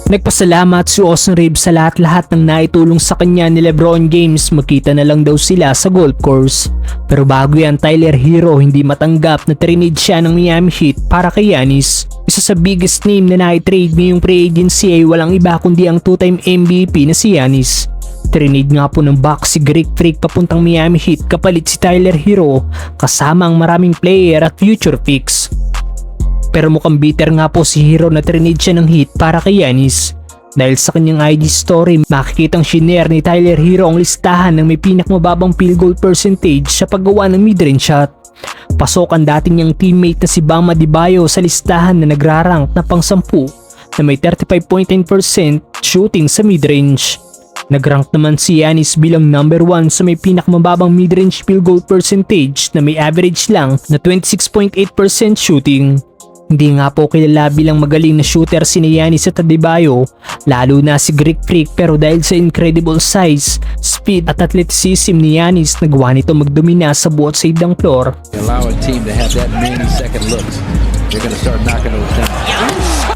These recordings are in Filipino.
Nagpasalamat si Austin Reeves sa lahat-lahat ng naitulong sa kanya ni LeBron James. Magkita na lang daw sila sa golf course. Pero bago yan, Tyler Hero hindi matanggap na trinade siya ng Miami Heat para kay Giannis. Isa sa biggest name na na-trade ngayong free agency ay walang iba kundi ang two-time MVP na si Giannis. Trinade nga po ng Bucks si Greek Freak papuntang Miami Heat kapalit si Tyler Hero kasama ang maraming player at future picks. Pero mukhang bitter nga po si Hero na trinade siya ng Heat para kay Giannis. Dahil sa kanyang IG story, makikitang shinare ni Tyler Hero ang listahan ng may pinakmababang field goal percentage sa paggawa ng mid-range shot. Pasok ang dating niyang teammate na si Bam Adebayo sa listahan na nagrarank na pang-10 na may 35.9% shooting sa mid-range. Nagrank naman si Giannis bilang number 1 sa may pinakmababang mid-range field goal percentage na may average lang na 26.8% shooting. Hindi nga po kilala bilang magaling na shooter si Giannis at Adebayo, lalo na si Greek Freak, pero dahil sa incredible size, speed at athleticism ni Giannis, nagawa nito magdomina sa buot side ng floor.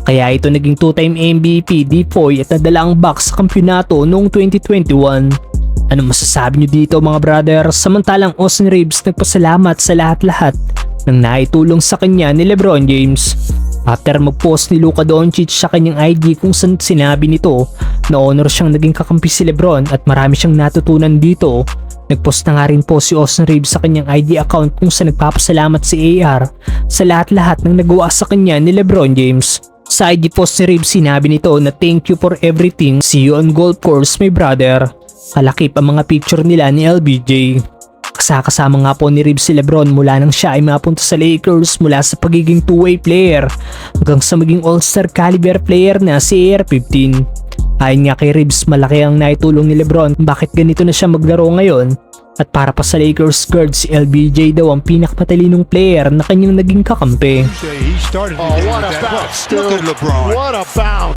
Kaya ito naging two-time MVP, Depoy at nadala ang Bucks sa kampyonato noong 2021. Ano masasabi nyo dito mga brother? Samantalang Austin Reeves nagpasalamat sa lahat-lahat nang naitulong sa kanya ni LeBron James. After mag-post ni Luka Doncic sa kanyang IG kung saan sinabi nito na honor siyang naging kakampi si LeBron at marami siyang natutunan dito, nagpost na nga rin po si Austin Reeves sa kanyang IG account kung saan nagpapasalamat si AR sa lahat-lahat ng nagawa sa kanya ni LeBron James. Sa IG post ni Reeves sinabi nito na thank you for everything, see you on golf course my brother. Kalakip ang mga picture nila ni LBJ. Kasama nga po ni Reeves si LeBron mula nang siya ay mapunta sa Lakers, mula sa pagiging two-way player hanggang sa maging all-star caliber player na si AR-15. Ayon nga kay Reeves, malaki ang naitulong ni LeBron bakit ganito na siya maglaro ngayon, at para pa sa Lakers guard si LBJ daw ang pinakmatalinong player na kanyang naging kakampi. What a bounce, dude. What a bounce.